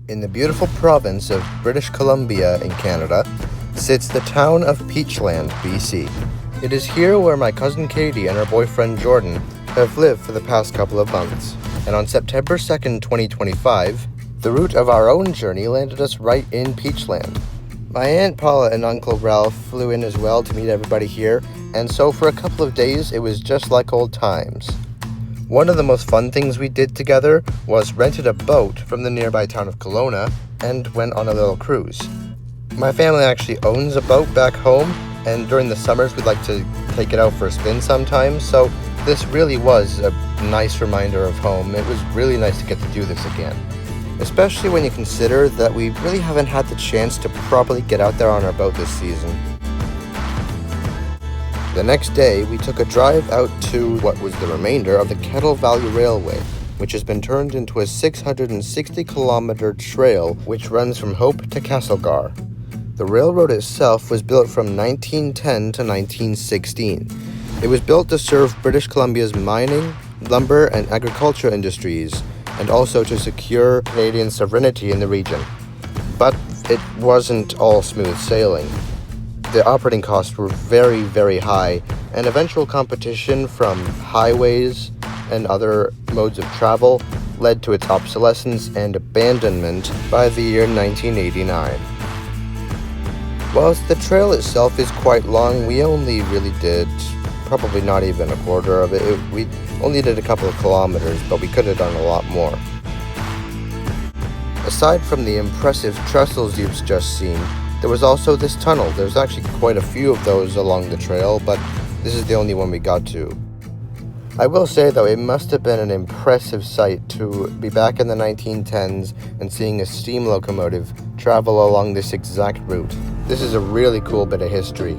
In the beautiful province of British Columbia in Canada sits the town of Peachland, BC. It is here where my cousin Katie and her boyfriend Jordan have lived for the past couple of months. And on September 2nd, 2025, the route of our own journey landed us right in Peachland. My Aunt Paula and Uncle Ralph flew in as well to meet everybody here, and so for a couple of days it was just like old times. One of the most fun things we did together was rented a boat from the nearby town of Kelowna and went on a little cruise. My family actually owns a boat back home, and during the summers we'd like to take it out for a spin sometimes, so this really was a nice reminder of home. It was really nice to get to do this again, especially when you consider that we really haven't had the chance to properly get out there on our boat this season. The next day, we took a drive out to what was the remainder of the Kettle Valley Railway, which has been turned into a 660-kilometer trail which runs from Hope to Castlegar. The railroad itself was built from 1910 to 1916. It was built to serve British Columbia's mining, lumber, and agriculture industries, and also to secure Canadian sovereignty in the region. But it wasn't all smooth sailing. The operating costs were very, very high, and eventual competition from highways and other modes of travel led to its obsolescence and abandonment by the year 1989. Whilst the trail itself is quite long, we only really did probably not even a quarter of it. We only did a couple of kilometers, but we could have done a lot more. Aside from the impressive Trestles you've just seen, there was also this tunnel. There's actually quite a few of those along the trail, but this is the only one we got to. I will say though, it must have been an impressive sight to be back in the 1910s and seeing a steam locomotive travel along this exact route. This is a really cool bit of history.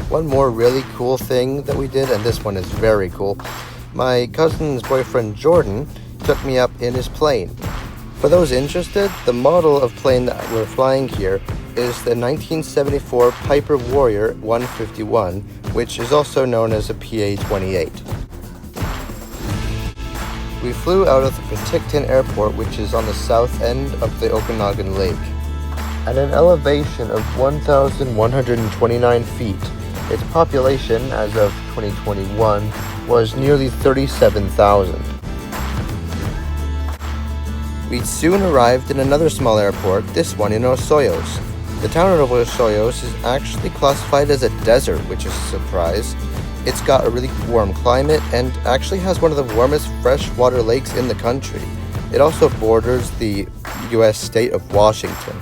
One more really cool thing that we did, and this one is very cool. My cousin's boyfriend Jordan took me up in his plane. For those interested, the model of plane that we're flying here is the 1974 Piper Warrior 151, which is also known as a PA-28. We flew out of the Penticton Airport, which is on the south end of the Okanagan Lake. At an elevation of 1,129 feet, its population, as of 2021, was nearly 37,000. We soon arrived in another small airport, this one in Osoyoos. The town of Osoyoos is actually classified as a desert, which is a surprise. It's got a really warm climate and actually has one of the warmest freshwater lakes in the country. It also borders the U.S. state of Washington.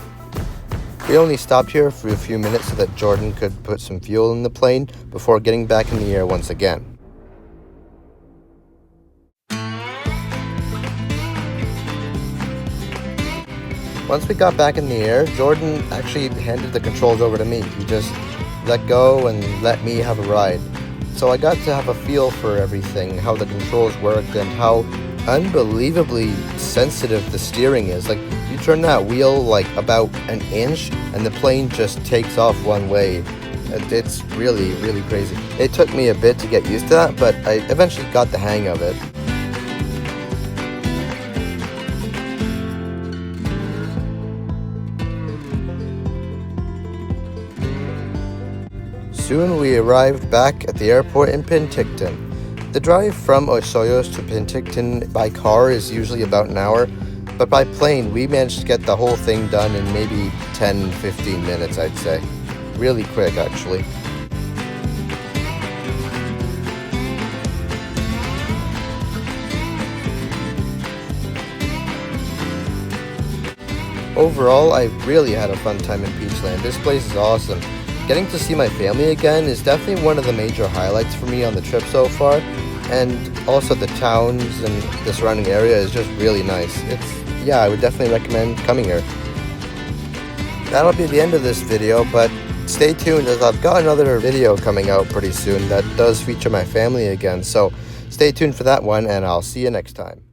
We only stopped here for a few minutes so that Jordan could put some fuel in the plane before getting back in the air once again. Once we got back in the air, Jordan actually handed the controls over to me. He just let go and let me have a ride. So I got to have a feel for everything, how the controls worked, and how unbelievably sensitive the steering is. Like, you turn that wheel like about an inch and the plane just takes off one way. It's really, really crazy. It took me a bit to get used to that, but I eventually got the hang of it. Soon we arrived back at the airport in Penticton. The drive from Osoyoos to Penticton by car is usually about an hour, but by plane we managed to get the whole thing done in maybe 10-15 minutes, I'd say. Really quick, actually. Overall, I really had a fun time in Peachland. This place is awesome. Getting to see my family again is definitely one of the major highlights for me on the trip so far, and also the towns and the surrounding area is just really nice. I would definitely recommend coming here. That'll be the end of this video, but stay tuned as I've got another video coming out pretty soon that does feature my family again, so stay tuned for that one and I'll see you next time.